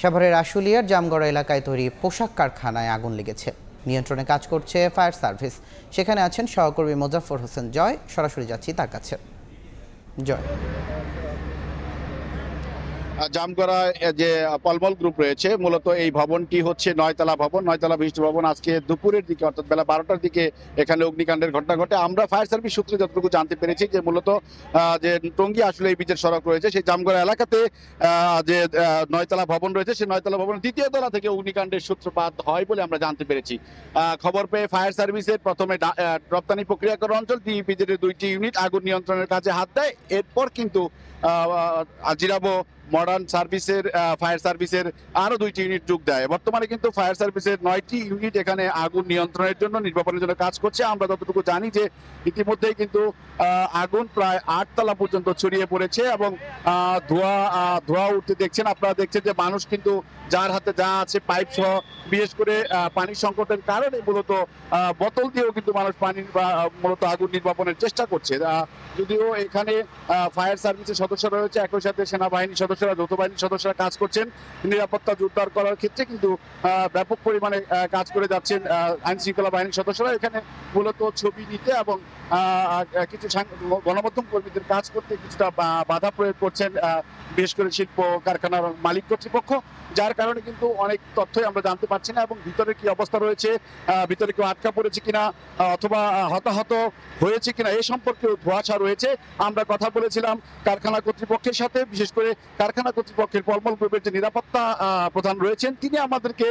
সাভারের আশুলিয়ার জামগড়া এলাকায় তৈরি পোশাক কারখানায় আগুন লেগেছে। নিয়ন্ত্রণে কাজ করছে ফায়ার সার্ভিস। সেখানে আছেন সহকর্মী মোজাফফর হোসেন জয়। সরাসরি যাচ্ছি তার কাছে। জয়, জামগড়ায় যে পলমল গ্রুপ রয়েছে, মূলত এই ভবনটি হচ্ছে 9তলা ভবন, 9তলা বিশিষ্ট ভবন। আজকে দুপুরের দিকে অর্থাৎ বেলা 12টার দিকে এখানে অগ্নিকাণ্ডের ঘটনা ঘটে। আমরা ফায়ার সার্ভিস সূত্রে যতটুকু জানতে পেরেছি যে মূলত যে টঙ্গী আসলে এই বীজের সড়ক রয়েছে, সেই জামগড়া এলাকাতে যে 9তলা ভবন রয়েছে, সেই 9তলা ভবনের দ্বিতীয় তলা থেকে অগ্নিকাণ্ডের সূত্রপাত হয় বলে আমরা জানতে পেরেছি। খবর পেয়ে ফায়ার সার্ভিসের প্রথমে রপ্তানি প্রক্রিয়াকরণ অঞ্চল ডিইপিজেড 2টি ইউনিট আগুন নিয়ন্ত্রণের কাজে হাত দেয়। এরপর কিন্তু আজিরাবো মডার্ন সার্ভিসের ফায়ার সার্ভিসের আরো 2টি ইউনিট যোগ দেয়। বর্তমানে কিন্তু ফায়ার সার্ভিসের 9টি ইউনিট এখানে আগুন নিয়ন্ত্রণের জন্য, নির্বাপনের জন্য কাজ করছে। আমরা যতটুকু জানি যে ইতিমধ্যেই কিন্তু আগুন প্রায় 8তলা পর্যন্ত ছড়িয়ে পড়েছে এবং ধোঁয়া উঠতে দেখছেন আপনারা। দেখছেন যে মানুষ কিন্তু যার হাতে যা আছে পাইপ সহ, বিশেষ করে পানির সংকটের কারণে মূলত বোতল দিয়েও কিন্তু মানুষ পানি মূলত আগুন নির্বাপনের চেষ্টা করছে। যদিও এখানে ফায়ার সার্ভিসের সদস্যরা রয়েছে, একই সাথে সেনাবাহিনীর সদস্যরা, যৌথ বাহিনীর সদস্যরা কাজ করছেন নিরাপত্তা জোরদার করার ক্ষেত্রে। কিন্তু ব্যাপক পরিমাণে কাজ করে যাচ্ছেন আইন শৃঙ্খলা বাহিনীর সদস্যরা। এখানে মূলত ছবি নিতে এবং কিছু গণমাধ্যম কর্মীদের কাজ করতে কিছুটা বাধা প্রয়োগ করছেন বিশেষ করে শিল্প কারখানার মালিক কর্তৃপক্ষ, যার কারণে কিন্তু অনেক তথ্যই আমরা জানতে পারছি না। এবং ভিতরে কি অবস্থা রয়েছে, ভিতরে কেউ আটকা পড়েছে কিনা অথবা হতাহত হয়েছে কিনা এ সম্পর্কেও ধোঁয়াশা রয়েছে। আমরা কথা বলেছিলাম কারখানা কর্তৃপক্ষের সাথে, বিশেষ করে কারখানা কর্তৃপক্ষের পলমল গ্রুপের যে নিরাপত্তা প্রধান রয়েছেন, তিনি আমাদেরকে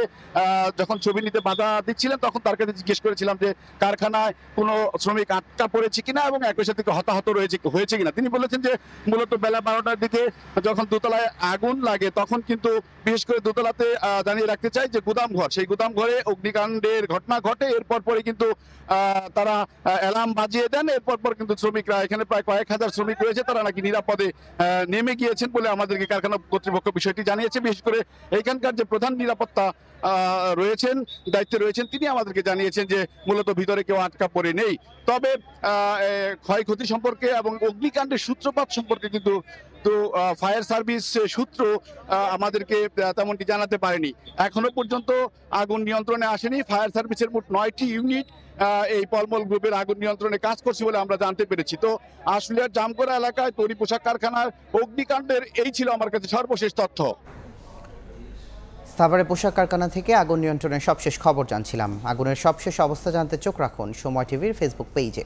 যখন ছবি নিতে বাধা দিচ্ছিলেন তখন তার কাছে জিজ্ঞেস করেছিলাম যে কারখানায় কোনো শ্রমিক আটকা পড়েছে কিনা এবং একই সাথে হতাহত হয়েছে কিনা। তিনি বলেছেন যে মূলত বেলা 12টার দিকে যখন দোতলায় আগুন লাগে তখন কিন্তু বিশেষ করে দোতলাতে জানিয়ে রাখতে চাই যে গুদামঘর, সেই গুদামঘরে অগ্নিকাণ্ডের ঘটনা ঘটে। এরপর পরে কিন্তু তারা অ্যালার্ম বাজিয়ে দেন। এরপর পর কিন্তু শ্রমিকরা, এখানে প্রায় কয়েক হাজার শ্রমিক রয়েছে, তারা নাকি নিরাপদে নেমে গিয়েছেন বলে আমাদেরকে কারখানা কর্তৃপক্ষ বিষয়টি জানিয়েছে। বিশেষ করে এখানকার যে প্রধান নিরাপত্তা রয়েছেন, দায়িত্বে রয়েছেন, তিনি আমাদেরকে জানিয়েছেন যে মূলত ভিতরে কেউ আটকা পড়ে নেই। তবে ক্ষয়ক্ষতি সম্পর্কে এবং অগ্নিকাণ্ডের সূত্রপাত সম্পর্কে কিন্তু ফায়ার সার্ভিস সূত্র আমাদেরকে তেমনটি জানাতে পারেনি। এখনো পর্যন্ত আগুন নিয়ন্ত্রণে আসেনি। ফায়ার সার্ভিসের মোট 9টি ইউনিট এই পলমল গ্রুপের আগুন নিয়ন্ত্রণে কাজ করছে বলে আমরা জানতে পেরেছি। তো আশুলিয়ার জামগড়া এলাকায় তৈরি পোশাক কারখানার অগ্নিকাণ্ডের এই ছিল আমার কাছে সর্বশেষ তথ্য। সাভারের পোশাক কারখানা থেকে আগুন নিয়ন্ত্রণের সবশেষ খবর জানছিলাম। আগুনের সবশেষ অবস্থা জানতে চোখ রাখুন সময় টিভির ফেসবুক পেজে।